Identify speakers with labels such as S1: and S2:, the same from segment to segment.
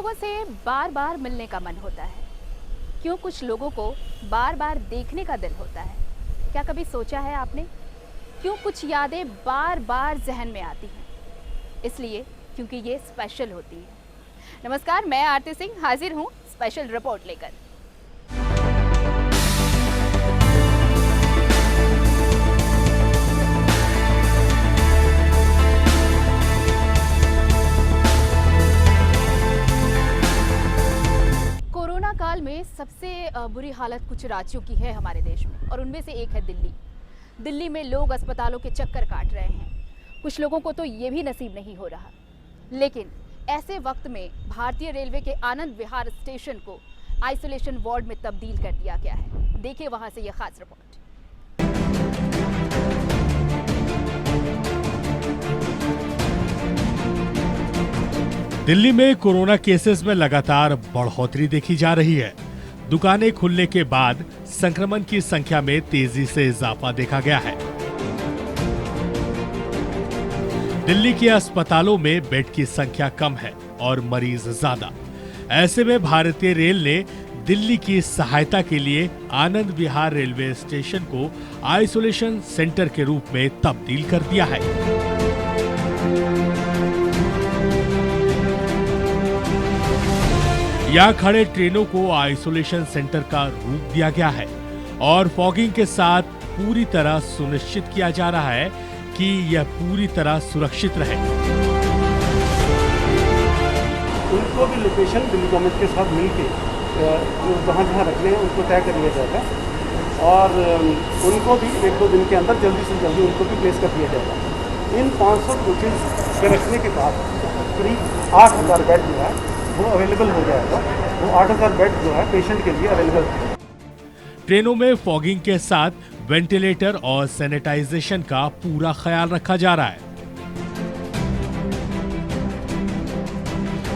S1: लोगों से बार बार मिलने का मन होता है? क्यों कुछ लोगों को बार बार देखने का दिल होता है? क्या कभी सोचा है आपने? क्यों कुछ यादें बार बार जहन में आती हैं? इसलिए क्योंकि ये स्पेशल होती है। नमस्कार, मैं आरती सिंह हाजिर हूँ स्पेशल रिपोर्ट लेकर। कोरोना काल में सबसे बुरी हालत कुछ राज्यों की है हमारे देश में, और उनमें से एक है दिल्ली। दिल्ली में लोग अस्पतालों के चक्कर काट रहे हैं। कुछ लोगों को तो ये भी नसीब नहीं हो रहा। लेकिन ऐसे वक्त में भारतीय रेलवे के आनंद विहार स्टेशन को आइसोलेशन वार्ड में तब्दील कर दिया गया है। देखिए वहां से यह खास रिपोर्ट।
S2: दिल्ली में कोरोना केसेस में लगातार बढ़ोतरी देखी जा रही है। दुकानें खुलने के बाद संक्रमण की संख्या में तेजी से इजाफा देखा गया है। दिल्ली के अस्पतालों में बेड की संख्या कम है और मरीज ज्यादा। ऐसे में भारतीय रेल ने दिल्ली की सहायता के लिए आनंद विहार रेलवे स्टेशन को आइसोलेशन सेंटर के रूप में तब्दील कर दिया है। यहाँ खड़े ट्रेनों को आइसोलेशन सेंटर का रूप दिया गया है और फॉगिंग के साथ पूरी तरह सुनिश्चित किया जा रहा है कि यह पूरी तरह सुरक्षित रहे।
S3: उनको भी लोकेशन दिल्ली गवर्नमेंट के साथ मिलके जहाँ जहाँ रखने हैं उनको तय कर लिया जाएगा और उनको भी 1-2 दिन के अंदर जल्दी से जल्दी उनको भी प्लेस कर दिया जाएगा। इन 500 कोचेज के रखने के बाद करीब 8000 बेड जो है वो अवेलेबल हो जाएगा। वो 8000 बेड जो है पेशेंट के लिए अवेलेबल है।
S2: ट्रेनों में फॉगिंग के साथ वेंटिलेटर और सैनिटाइजेशन का पूरा ख्याल रखा जा रहा है।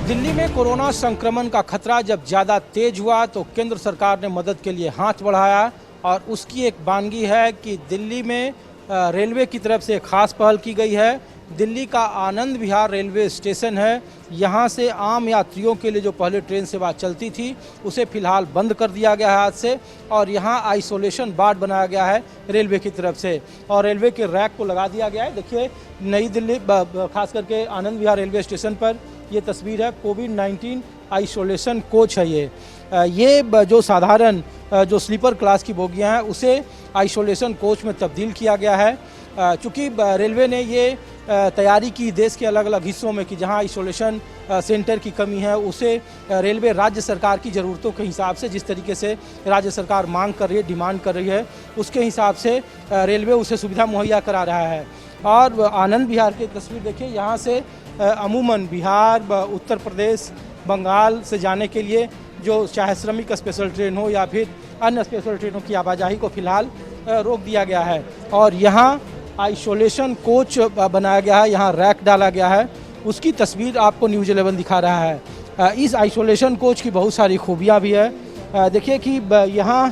S4: दिल्ली में कोरोना संक्रमण का खतरा जब ज़्यादा तेज हुआ तो केंद्र सरकार ने मदद के लिए हाथ बढ़ाया और उसकी एक बानगी है कि दिल्ली में रेलवे की तरफ से खास पहल की गई है। दिल्ली का आनंद विहार रेलवे स्टेशन है, यहाँ से आम यात्रियों के लिए जो पहले ट्रेन सेवा चलती थी उसे फिलहाल बंद कर दिया गया है आज से, और यहाँ आइसोलेशन वार्ड बनाया गया है रेलवे की तरफ से और रेलवे के रैक को लगा दिया गया है। देखिए नई दिल्ली खास करके आनंद विहार रेलवे स्टेशन पर ये तस्वीर है। कोविड-19 आइसोलेशन कोच है ये जो साधारण जो स्लीपर क्लास की बोगियां हैं उसे आइसोलेशन कोच में तब्दील किया गया है। चूँकि रेलवे ने ये तैयारी की देश के अलग अलग हिस्सों में कि जहां आइसोलेशन सेंटर की कमी है उसे रेलवे राज्य सरकार की ज़रूरतों के हिसाब से, जिस तरीके से राज्य सरकार मांग कर रही है, डिमांड कर रही है, उसके हिसाब से रेलवे उसे सुविधा मुहैया करा रहा है। और आनंद विहार की तस्वीर देखिए, यहाँ से अमूमन बिहार, उत्तर प्रदेश, बंगाल से जाने के लिए जो चाहे श्रमिक स्पेशल ट्रेन हो या फिर अन्य स्पेशल ट्रेनों की आवाजाही को फिलहाल रोक दिया गया है। और यहाँ आइसोलेशन कोच बनाया गया है, यहाँ रैक डाला गया है, उसकी तस्वीर आपको न्यूज़ 11 दिखा रहा है। इस आइसोलेशन कोच की बहुत सारी खूबियाँ भी है। देखिए कि यहाँ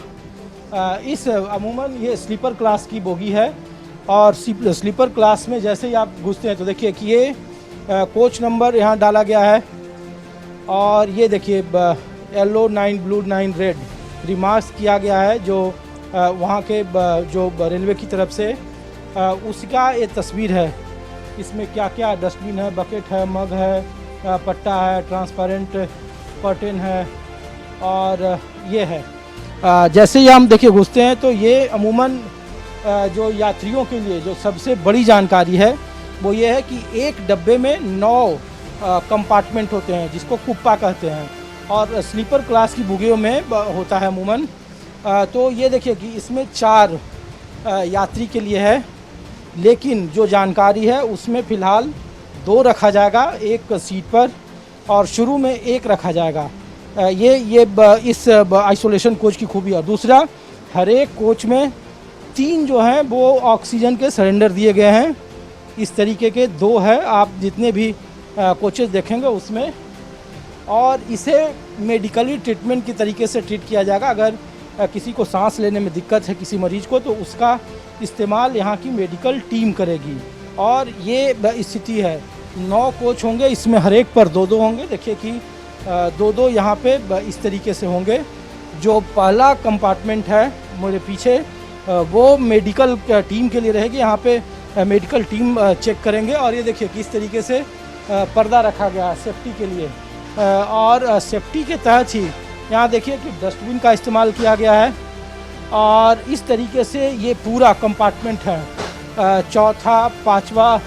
S4: इस अमूमन ये स्लीपर क्लास की बोगी है और स्लीपर क्लास में जैसे ही आप घुसते हैं तो देखिए कि ये कोच नंबर यहाँ डाला गया है और ये देखिए येलो 9 ब्लू 9 रेड रिमार्क्स किया गया है जो वहाँ के जो रेलवे की तरफ से उसका ये तस्वीर है। इसमें क्या क्या डस्टबिन है, बकेट है, मग है, पट्टा है, ट्रांसपेरेंट कर्टेन है और ये है। जैसे ही हम देखिए घुसते हैं तो ये अमूमन जो यात्रियों के लिए जो सबसे बड़ी जानकारी है वो ये है कि एक डब्बे में 9 कंपार्टमेंट होते हैं जिसको कुप्पा कहते हैं और स्लीपर क्लास की बोगियों में होता है अमूमन। तो ये देखिए कि इसमें 4 यात्री के लिए है, लेकिन जो जानकारी है उसमें फ़िलहाल 2 रखा जाएगा एक सीट पर और शुरू में 1 रखा जाएगा। ये इस आइसोलेशन कोच की खूबी है। दूसरा, हर एक कोच में 3 जो हैं वो ऑक्सीजन के सिलेंडर दिए गए हैं। इस तरीके के 2 है आप जितने भी कोचेस देखेंगे उसमें, और इसे मेडिकली ट्रीटमेंट की तरीके से ट्रीट किया जाएगा। अगर किसी को सांस लेने में दिक्कत है किसी मरीज को तो उसका इस्तेमाल यहाँ की मेडिकल टीम करेगी। और ये स्थिति है, 9 कोच होंगे, इसमें हर एक पर 2-2 होंगे। देखिए कि दो दो यहाँ पे इस तरीके से होंगे। जो पहला कंपार्टमेंट है मेरे पीछे वो मेडिकल टीम के लिए रहेगी। यहाँ पे मेडिकल टीम चेक करेंगे और ये देखिए किस तरीके से पर्दा रखा गया है सेफ्टी के लिए। और सेफ्टी के तहत ही यहाँ देखिए कि डस्टबिन का इस्तेमाल किया गया है और इस तरीके से ये पूरा कंपार्टमेंट है। चौथा, पाँचवा,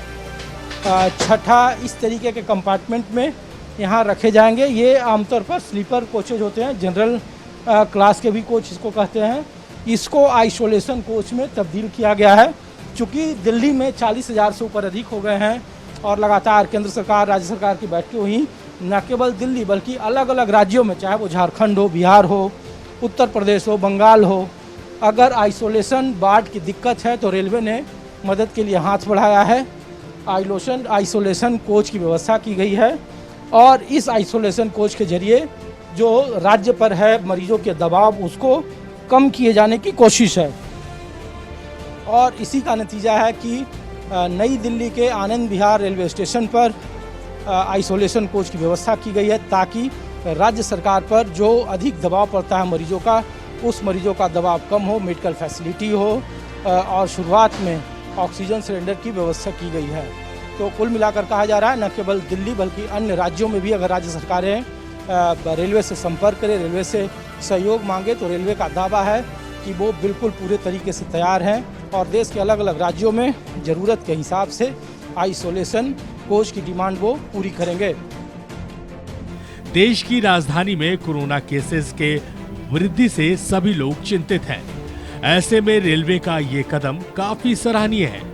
S4: छठा इस तरीके के कंपार्टमेंट में यहाँ रखे जाएंगे। ये आमतौर पर स्लीपर कोचेज होते हैं, जनरल क्लास के भी कोच इसको कहते हैं। इसको आइसोलेशन कोच में तब्दील किया गया है। चूँकि दिल्ली में 40,000 से ऊपर अधिक हो गए हैं और लगातार केंद्र सरकार, राज्य सरकार की बैठकें हुई, न केवल दिल्ली बल्कि अलग अलग राज्यों में, चाहे वो झारखंड हो, बिहार हो, उत्तर प्रदेश हो, बंगाल हो, अगर आइसोलेशन वार्ड की दिक्कत है तो रेलवे ने मदद के लिए हाथ बढ़ाया है। आइसोलेशन कोच की व्यवस्था की गई है और इस आइसोलेशन कोच के जरिए जो राज्य पर है मरीजों के दबाव उसको कम किए जाने की कोशिश है। और इसी का नतीजा है कि नई दिल्ली के आनंद विहार रेलवे स्टेशन पर आइसोलेशन कोच की व्यवस्था की गई है ताकि राज्य सरकार पर जो अधिक दबाव पड़ता है मरीजों का, उस मरीजों का दबाव कम हो, मेडिकल फैसिलिटी हो और शुरुआत में ऑक्सीजन सिलेंडर की व्यवस्था की गई है। तो कुल मिलाकर कहा जा रहा है न केवल दिल्ली बल्कि अन्य राज्यों में भी अगर राज्य सरकारें रेलवे से संपर्क करें, रेलवे से सहयोग मांगे तो रेलवे का दावा है कि वो बिल्कुल पूरे तरीके से तैयार हैं और देश के अलग अलग राज्यों में ज़रूरत के हिसाब से आइसोलेशन कोच की डिमांड वो पूरी करेंगे।
S2: देश की राजधानी में कोरोना केसेस के वृद्धि से सभी लोग चिंतित हैं। ऐसे में रेलवे का ये कदम काफी सराहनीय है।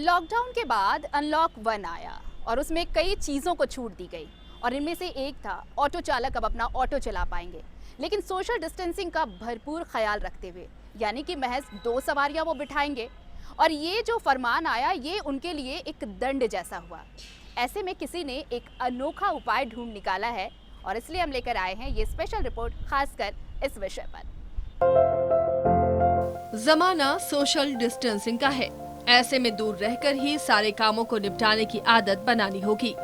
S1: लॉकडाउन के बाद अनलॉक 1 आया और उसमें कई चीज़ों को छूट दी गई और इनमें से एक था ऑटो चालक अब अपना ऑटो चला पाएंगे, लेकिन सोशल डिस्टेंसिंग का भरपूर ख्याल रखते हुए, यानी कि महज 2 सवारियां वो बिठाएंगे। और ये जो फरमान आया ये उनके लिए एक दंड जैसा हुआ। ऐसे में किसी ने एक अनोखा उपाय ढूंढ निकाला है और इसलिए हम लेकर आए हैं ये स्पेशल रिपोर्ट खासकर इस विषय पर।
S5: जमाना सोशल डिस्टेंसिंग का है, ऐसे में दूर रहकर ही सारे कामों को निपटाने की आदत बनानी होगी।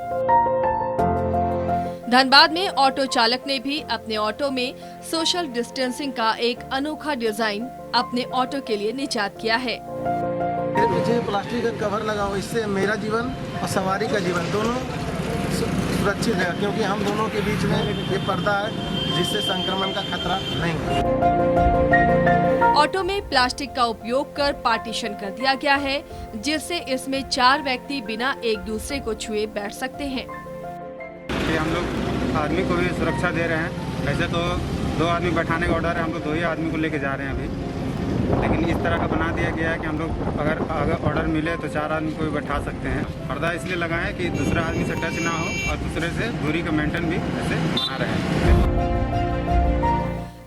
S5: धनबाद में ऑटो चालक ने भी अपने ऑटो में सोशल डिस्टेंसिंग का एक अनोखा डिजाइन अपने ऑटो के लिए निजात किया है।
S6: मेरे पीछे प्लास्टिक का कवर लगा हुआ, इससे मेरा जीवन और सवारी का जीवन दोनों सुरक्षित है क्योंकि हम दोनों के बीच में ये पर्दा है जिससे संक्रमण का खतरा नहीं है।
S5: ऑटो में प्लास्टिक का उपयोग कर पार्टीशन कर दिया गया है जिससे इसमें 4 व्यक्ति बिना एक दूसरे को छुए बैठ सकते हैं।
S7: हम लोग आदमी को भी सुरक्षा दे रहे हैं। वैसे तो 2 आदमी बैठाने का ऑर्डर है, हम लोग 2 ही आदमी को लेके जा रहे हैं अभी, लेकिन इस तरह का बना दिया गया है कि हम लोग अगर ऑर्डर मिले तो 4 आदमी को भी बैठा सकते हैं। पर्दा इसलिए लगा है कि दूसरा आदमी से टच ना हो और दूसरे से दूरी का मेंटेन भी ऐसे बना रहे।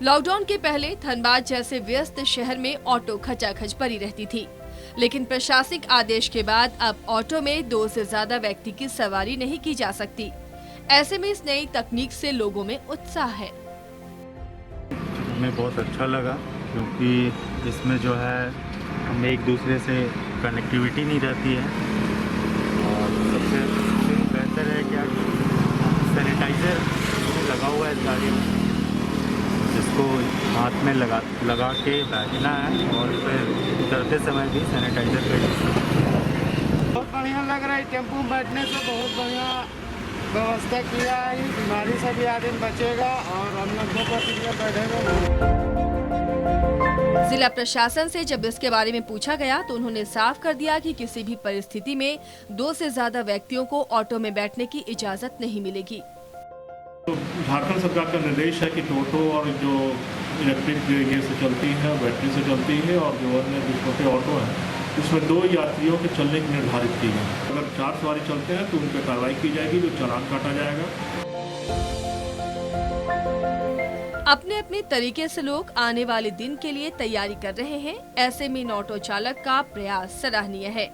S5: लॉकडाउन के पहले धनबाद जैसे व्यस्त शहर में ऑटो खचाखच भरी रहती थी, लेकिन प्रशासनिक आदेश के बाद अब ऑटो में 2 से ज्यादा व्यक्ति की सवारी नहीं की जा सकती। ऐसे में इस नई तकनीक से लोगों में उत्साह है।
S8: हमें बहुत अच्छा लगा क्योंकि इसमें जो है हमें एक दूसरे से कनेक्टिविटी नहीं रहती है और सबसे बेहतर है क्या सैनिटाइज़र लगा हुआ है इस गाड़ी में, जिसको हाथ में लगा के बैठना है और फिर उतरते समय भी सैनिटाइज़र का यूज़।
S9: बहुत बढ़िया लग रहा है, टेम्पो में बैठने से बहुत बढ़िया व्यवस्था किया है। बीमारी से भी आदमी बचेगा और हम लोग 2 प्रतिशत बैठेगा।
S5: जिला प्रशासन से जब इसके बारे में पूछा गया तो उन्होंने साफ कर दिया कि किसी भी परिस्थिति में 2 से ज्यादा व्यक्तियों को ऑटो में बैठने की इजाजत नहीं मिलेगी।
S10: तो झारखंड सरकार का निर्देश है कि टोटो और जो इलेक्ट्रिक ये से चलती है, बैटरी से चलती है और जो अन्य जो छोटे ऑटो हैं उसमें 2 यात्रियों के चलने की निर्धारित की गई। अगर 4 सवारी चलते हैं तो उन पर कार्रवाई की जाएगी, जो चालान काटा जाएगा।
S5: अपने अपने तरीके से लोग आने वाले दिन के लिए तैयारी कर रहे हैं। ऐसे में इन ऑटो चालक का प्रयास सराहनीय है।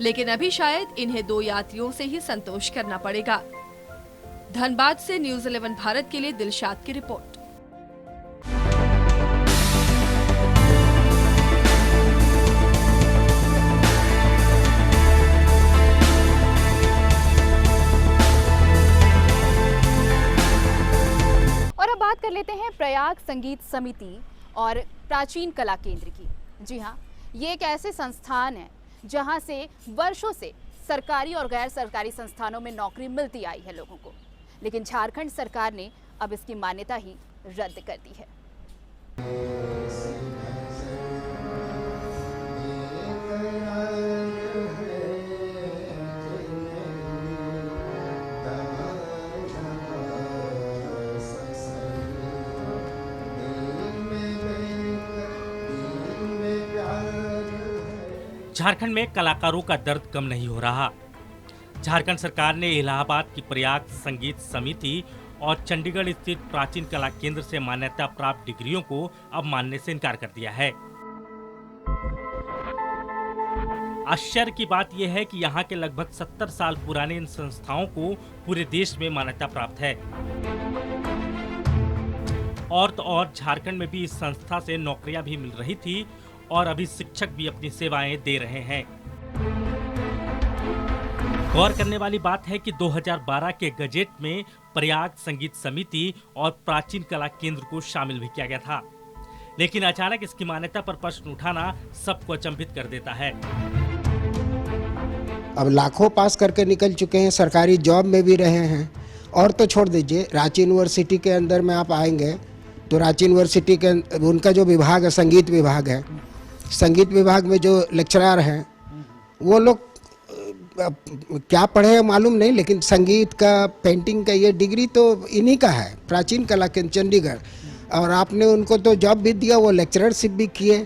S5: लेकिन अभी शायद इन्हें 2 यात्रियों से ही संतोष करना पड़ेगा। धनबाद से न्यूज़ 11 भारत के लिए दिलशाद की रिपोर्ट।
S1: और अब बात कर लेते हैं प्रयाग संगीत समिति और प्राचीन कला केंद्र की। जी हाँ, ये एक ऐसे संस्थान है जहाँ से वर्षों से सरकारी और गैर सरकारी संस्थानों में नौकरी मिलती आई है लोगों को, लेकिन झारखंड सरकार ने अब इसकी मान्यता ही रद्द कर दी है।
S11: झारखंड में कलाकारों का दर्द कम नहीं हो रहा। झारखंड सरकार ने इलाहाबाद की प्रयाग संगीत समिति और चंडीगढ़ स्थित प्राचीन कला केंद्र से मान्यता प्राप्त डिग्रियों को अब मानने से इनकार कर दिया है। आश्चर्य की बात यह है कि यहाँ के लगभग 70 साल पुराने इन संस्थाओं को पूरे देश में मान्यता प्राप्त है। और तो और झारखंड में भी इस संस्था से नौकरियां भी मिल रही थी और अभी शिक्षक भी अपनी सेवाएं दे रहे हैं। गौर करने वाली बात है कि 2012 के गजेट में प्रयाग संगीत समिति और प्राचीन कला केंद्र को शामिल भी किया गया था, लेकिन अचानक इसकी मान्यता पर प्रश्न उठाना सबको अचंभित कर देता है।
S12: अब लाखों पास करके निकल चुके हैं, सरकारी जॉब में भी रहे हैं। और तो छोड़ दीजिए, रांची यूनिवर्सिटी के अंदर में आप आएंगे तो रांची यूनिवर्सिटी के उनका जो विभाग है, संगीत विभाग है, संगीत विभाग में जो लेक्चरर हैं वो लोग क्या पढ़े हैं मालूम नहीं, लेकिन संगीत का, पेंटिंग का ये डिग्री तो इन्हीं का है, प्राचीन कला केंद्र चंडीगढ़। और आपने उनको तो जॉब भी दिया, वो लेक्चररशिप भी किए।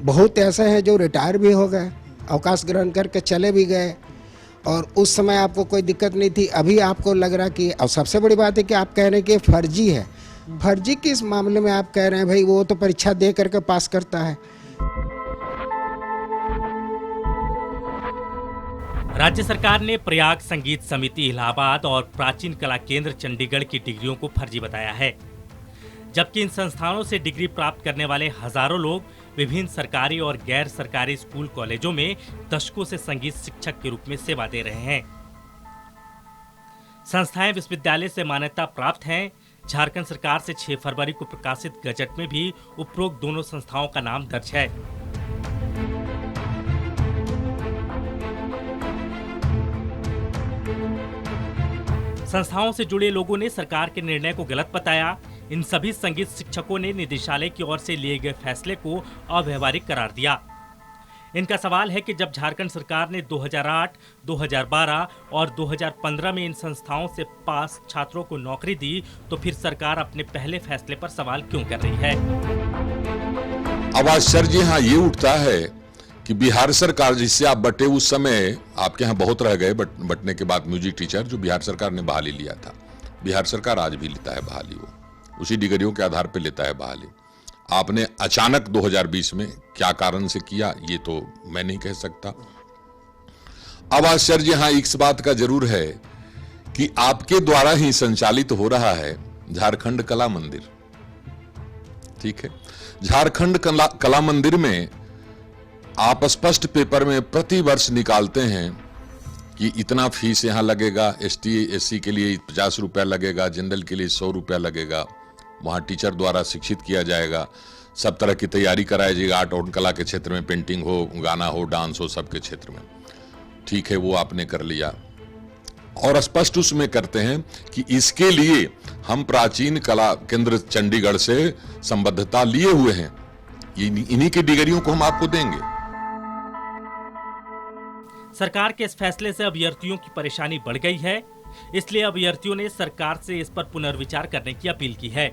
S12: बहुत ऐसे हैं जो रिटायर भी हो गए, अवकाश ग्रहण करके चले भी गए, और उस समय आपको कोई दिक्कत नहीं थी। अभी आपको लग रहा कि, और सबसे बड़ी बात है कि आप कह रहे हैं कि फर्जी है। फर्जी किस मामले में आप कह रहे हैं? भाई वो तो परीक्षा दे करके पास करता है।
S11: राज्य सरकार ने प्रयाग संगीत समिति इलाहाबाद और प्राचीन कला केंद्र चंडीगढ़ की डिग्रियों को फर्जी बताया है, जबकि इन संस्थानों से डिग्री प्राप्त करने वाले हजारों लोग विभिन्न सरकारी और गैर सरकारी स्कूल कॉलेजों में दशकों से संगीत शिक्षक के रूप में सेवा दे रहे हैं। संस्थाएं विश्वविद्यालय से मान्यता प्राप्त हैं। झारखंड सरकार से 6 फरवरी को प्रकाशित गजट में भी उपरोक्त दोनों संस्थाओं का नाम दर्ज है। संस्थाओं से जुड़े लोगों ने सरकार के निर्णय को गलत बताया। इन सभी संगीत शिक्षकों ने निदेशालय की ओर से लिए गए फैसले को अव्यावहारिक करार दिया। इनका सवाल है कि जब झारखंड सरकार ने 2008, 2012 और 2015 में इन संस्थाओं से पास छात्रों को नौकरी दी, तो फिर सरकार अपने पहले फैसले पर सवाल क्यों कर रही है?
S13: अब आश्चर्य यहाँ ये उठता है कि बिहार सरकार जिससे आप बटे, उस समय आपके यहाँ बहुत रह गए बटने के बाद म्यूजिक टीचर, जो बिहार सरकार ने बहाली लिया था। बिहार सरकार आज भी लेता है बहाली, वो उसी डिग्रियों के आधार पर लेता है बहाली। आपने अचानक 2020 में क्या कारण से किया, ये तो मैं नहीं कह सकता। अब आश्चर्य यहाँ इस बात का जरूर है कि आपके द्वारा ही संचालित हो रहा है झारखंड कला मंदिर। ठीक है, झारखंड कला मंदिर में आप स्पष्ट पेपर में प्रति वर्ष निकालते हैं कि इतना फीस यहां लगेगा, ST SC के लिए 50 रुपया लगेगा, जनरल के लिए 100 रुपया लगेगा। वहाँ टीचर द्वारा शिक्षित किया जाएगा, सब तरह की तैयारी कराई जाएगी, आर्ट और कला के क्षेत्र में, पेंटिंग हो, गाना हो, डांस हो, सबके क्षेत्र में। ठीक है, वो आपने कर लिया और स्पष्ट उसमें करते हैं कि इसके लिए हम प्राचीन कला केंद्र चंडीगढ़ से संबद्धता लिए हुए हैं, इन्हीं की डिग्रियों को हम आपको देंगे।
S11: सरकार के इस फैसले से अभ्यर्थियों की परेशानी बढ़ गई है, इसलिए अभ्यर्थियों ने सरकार से इस पर पुनर्विचार करने की अपील की है।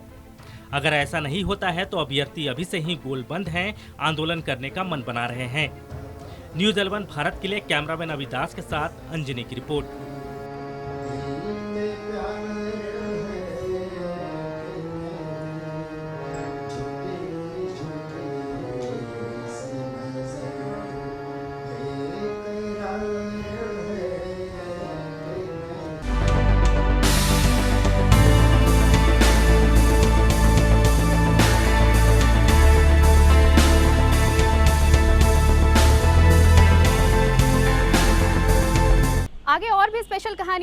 S11: अगर ऐसा नहीं होता है तो अभ्यर्थी अभी से ही गोलबंद हैं, आंदोलन करने का मन बना रहे हैं। न्यूज़ 11 भारत के लिए कैमरामैन अविदास के साथ अंजनी की रिपोर्ट।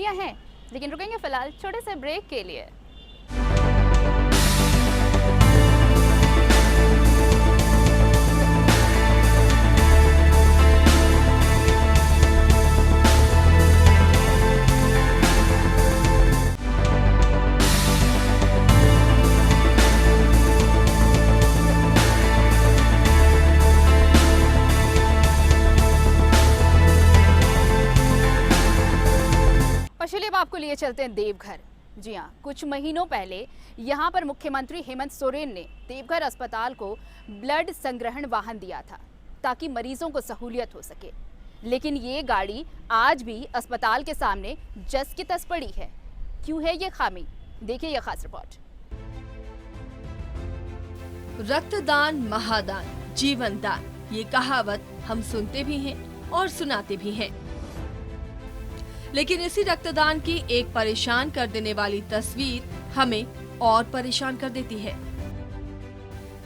S1: खूबियां हैं, लेकिन रुकेंगे फिलहाल छोटे से ब्रेक के लिए। और चलिए अब आपको लिए चलते हैं देवघर। जी हाँ, कुछ महीनों पहले यहाँ पर मुख्यमंत्री हेमंत सोरेन ने देवघर अस्पताल को ब्लड संग्रहण वाहन दिया था ताकि मरीजों को सहूलियत हो सके, लेकिन ये गाड़ी आज भी अस्पताल के सामने जस की तस पड़ी है। क्यों है ये खामी? देखिए यह खास रिपोर्ट।
S5: रक्तदान महादान जीवन दान, ये कहावत हम सुनते भी हैं और सुनाते भी हैं, लेकिन इसी रक्तदान की एक परेशान कर देने वाली तस्वीर हमें और परेशान कर देती है।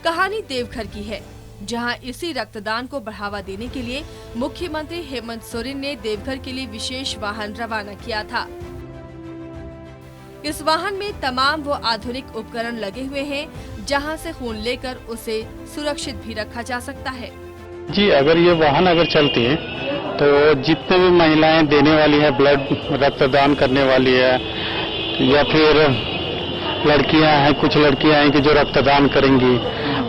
S5: कहानी देवघर की है, जहां इसी रक्तदान को बढ़ावा देने के लिए मुख्यमंत्री हेमंत सोरेन ने देवघर के लिए विशेष वाहन रवाना किया था। इस वाहन में तमाम वो आधुनिक उपकरण लगे हुए हैं, जहां से खून लेकर उसे सुरक्षित भी रखा जा सकता है।
S14: जी, अगर ये वाहन अगर चलती है तो जितने भी महिलाएं देने वाली है, ब्लड रक्तदान करने वाली है, या फिर लड़कियां हैं, कुछ लड़कियां हैं कि जो रक्तदान करेंगी,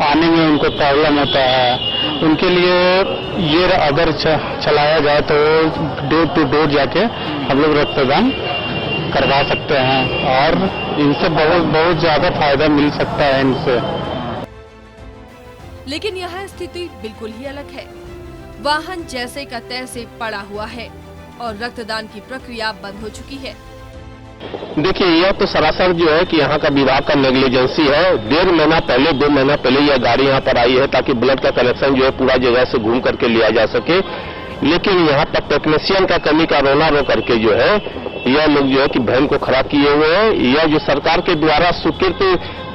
S14: आने में उनको प्रॉब्लम होता है, उनके लिए ये अगर चलाया जाए तो डोर टू डोर जाके हम लोग रक्तदान करवा सकते हैं और इनसे बहुत ज्यादा फायदा मिल सकता है इनसे।
S5: लेकिन यह स्थिति बिल्कुल ही अलग है। वाहन जैसे का तैसे पड़ा हुआ है और रक्तदान की प्रक्रिया बंद हो चुकी है।
S14: देखिए, यह तो सरासर जो है कि यहाँ का विभाग का नेग्लिजेंसी है। 1.5 महीना पहले 2 महीना पहले यह गाड़ी यहाँ पर आई है ताकि ब्लड का कलेक्शन जो है पूरा जगह से घूम करके लिया जा सके, लेकिन यहाँ पर टेक्नीशियन का कमी का रोना रो करके जो है यह लोग जो है कि बहन को खड़ा किए हुए हैं। यह जो सरकार के द्वारा स्वीकृत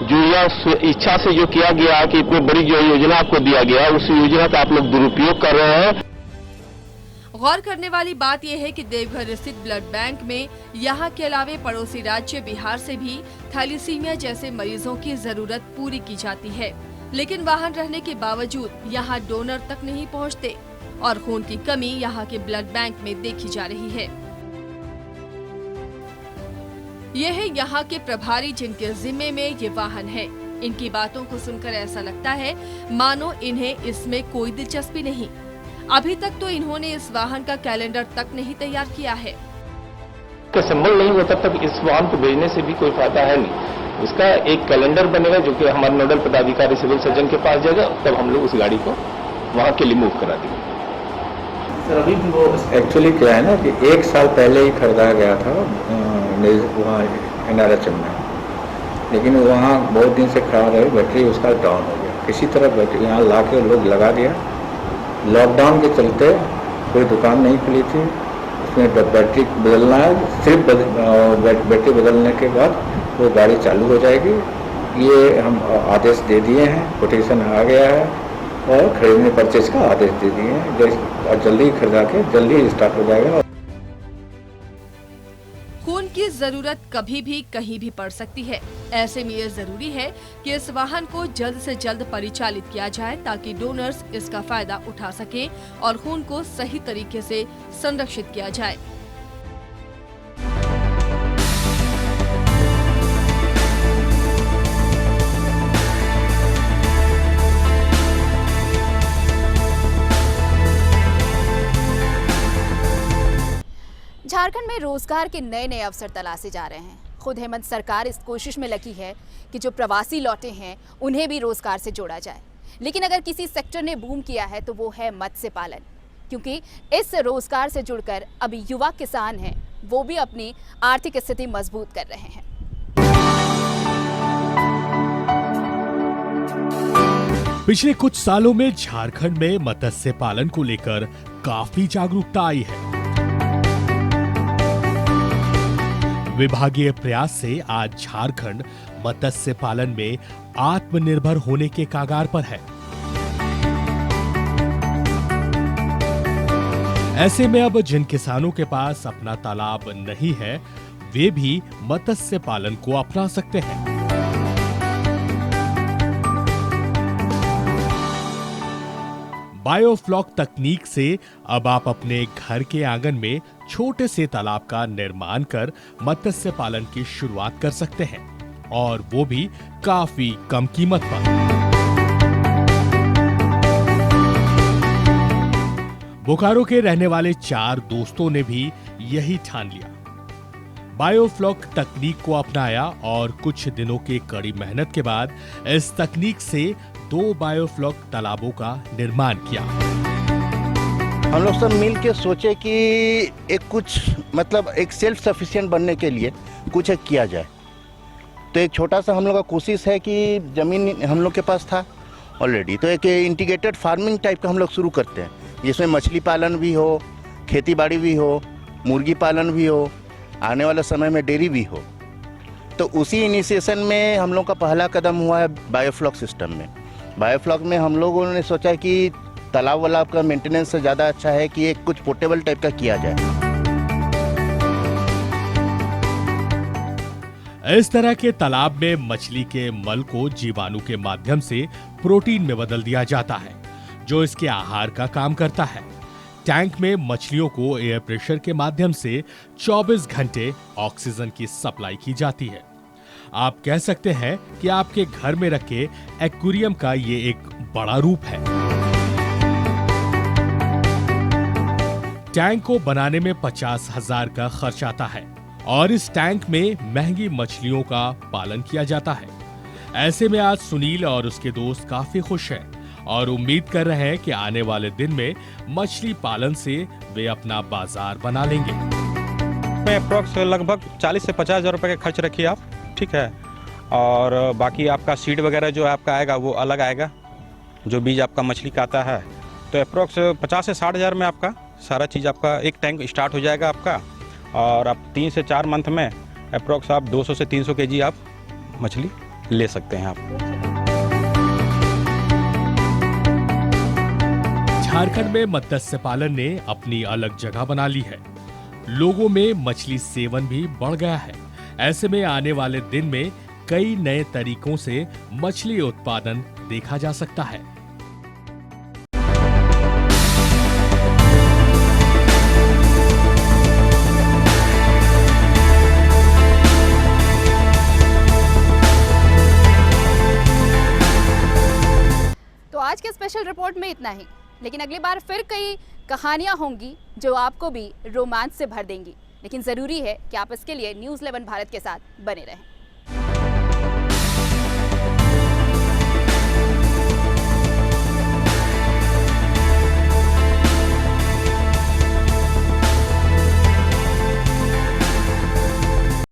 S14: जो यह इच्छा से जो किया गया है कि इतनी बड़ी जो योजना आपको दिया गया है, उस योजना का आप लोग दुरुपयोग कर रहे हैं।
S5: गौर करने वाली बात यह है कि देवघर स्थित ब्लड बैंक में यहाँ के अलावे पड़ोसी राज्य बिहार से भी थैलीसीमिया जैसे मरीजों की जरूरत पूरी की जाती है, लेकिन वाहन रहने के बावजूद यहाँ डोनर तक नहीं पहुँचते और खून की कमी यहाँ के ब्लड बैंक में देखी जा रही है। यह है यहाँ के प्रभारी जिनके जिम्मे में ये वाहन है। इनकी बातों को सुनकर ऐसा लगता है मानो इन्हें इसमें कोई दिलचस्पी नहीं। अभी तक तो इन्होंने इस वाहन का कैलेंडर तक नहीं तैयार किया है।
S14: संभल नहीं होता तब इस वाहन को भेजने से भी कोई फायदा है नहीं। इसका एक कैलेंडर बनेगा जो कि हमारे नोडल पदाधिकारी सिविल सर्जन के पास जाएगा, तब हम लोग उस गाड़ी को वहाँ के लिए मूव करा देंगे।
S15: सर, अभी भी वो एक्चुअली क्या है ना कि 1 साल पहले ही खरीदा गया था वहाँ NRH में, लेकिन वहाँ बहुत दिन से खराब रही, बैटरी उसका डाउन हो गया। किसी तरह बैटरी यहाँ ला के लोग लगा दिया। लॉकडाउन के चलते कोई दुकान नहीं खुली थी, उसमें बैटरी बदलना है। सिर्फ बैटरी बदलने के बाद वो गाड़ी चालू हो जाएगी। ये हम आदेश दे दिए हैं, कोटेशन आ गया है और खरीदने परचेज का आदेश दे दिए हैं, और जल्दी खरीदा के जल्दी स्टार्ट हो जाएगा।
S5: खून की जरूरत कभी भी कहीं भी पड़ सकती है। ऐसे में ये जरूरी है कि इस वाहन को जल्द से जल्द परिचालित किया जाए ताकि डोनर्स इसका फायदा उठा सकें और खून को सही तरीके से संरक्षित किया जाए।
S1: झारखंड में रोजगार के नए नए अवसर तलाशे जा रहे हैं। खुद हेमंत सरकार इस कोशिश में लगी है कि जो प्रवासी लौटे हैं उन्हें भी रोजगार से जोड़ा जाए। लेकिन अगर किसी सेक्टर ने बूम किया है तो वो है मत्स्य पालन, क्योंकि इस रोजगार से जुड़कर अभी युवा किसान हैं, वो भी अपनी आर्थिक स्थिति मजबूत कर रहे हैं।
S2: पिछले कुछ सालों में झारखंड में मत्स्य पालन को लेकर काफी जागरूकता आई है। विभागीय प्रयास से आज झारखंड मत्स्य पालन में आत्मनिर्भर होने के कगार पर है। ऐसे में अब जिन किसानों के पास अपना तालाब नहीं है, वे भी मत्स्य पालन को अपना सकते हैं। बायोफ्लॉक तकनीक से अब आप अपने घर के आंगन में छोटे से तालाब का निर्माण कर मत्स्य पालन की शुरुआत कर सकते हैं, और वो भी काफी कम कीमत पर। बोकारो के रहने वाले 4 दोस्तों ने भी यही ठान लिया। बायोफ्लॉक तकनीक को अपनाया और कुछ दिनों की कड़ी मेहनत के बाद इस तकनीक से 2 बायोफ्लॉक तालाबों का निर्माण किया।
S16: हम लोग सब मिल के सोचे कि एक सेल्फ सफिशिएंट बनने के लिए कुछ एक किया जाए। तो एक छोटा सा हम लोग का कोशिश है कि ज़मीन हम लोग के पास था ऑलरेडी, तो एक इंटीग्रेटेड फार्मिंग टाइप का हम लोग शुरू करते हैं, जिसमें मछली पालन भी हो, खेती बाड़ी भी हो, मुर्गी पालन भी हो, आने वाले समय में डेयरी भी हो। तो उसी इनिशिएशन में हम लोग का पहला कदम हुआ है बायोफ्लॉक सिस्टम में। बायोफ्लॉक में हम लोगों ने सोचा कि तालाब वाला का मेंटेनेंस से ज़्यादा अच्छा है कि एक कुछ पोर्टेबल टाइप का किया जाए।
S2: इस तरह के तालाब में मछली के मल को जीवाणु के माध्यम से प्रोटीन में बदल दिया जाता है, जो इसके आहार का काम करता है। टैंक में मछलियों को एयर प्रेशर के माध्यम से 24 घंटे ऑक्सीजन की सप्लाई की जाती है। आप कह सकते हैं कि आपके घर में रखे एक्वेरियम का ये एक बड़ा रूप है। टैंक को बनाने में 50,000 का खर्च आता है और इस टैंक में महंगी मछलियों का पालन किया जाता है। ऐसे में आज सुनील और उसके दोस्त काफी खुश हैं और उम्मीद कर रहे हैं कि आने वाले दिन में मछली पालन से वे अपना बाजार बना लेंगे।
S4: में अप्रोक्स लगभग 40 से 50,000 रुपये का खर्च रखिए आप, ठीक है। और बाकी आपका सीड वगैरह जो आपका आएगा वो अलग आएगा, जो बीज आपका मछली का आता है। तो अप्रोक्स 50 से 60,000 में आपका सारा चीज़, आपका एक टैंक स्टार्ट हो जाएगा आपका। और आप 3 से 4 मंथ में अप्रोक्स आप 200 से 300 kg आप मछली ले सकते हैं आप।
S2: झारखंड में मत्स्य पालन ने अपनी अलग जगह बना ली है। लोगों में मछली सेवन भी बढ़ गया है। ऐसे में आने वाले दिन में कई नए तरीकों से मछली उत्पादन देखा जा सकता है।
S1: तो आज के स्पेशल रिपोर्ट में इतना ही, लेकिन अगली बार फिर कई कहानियां होंगी जो आपको भी रोमांच से भर देंगी। लेकिन ज़रूरी है कि आप इसके लिए न्यूज़ 11 भारत के साथ बने रहें।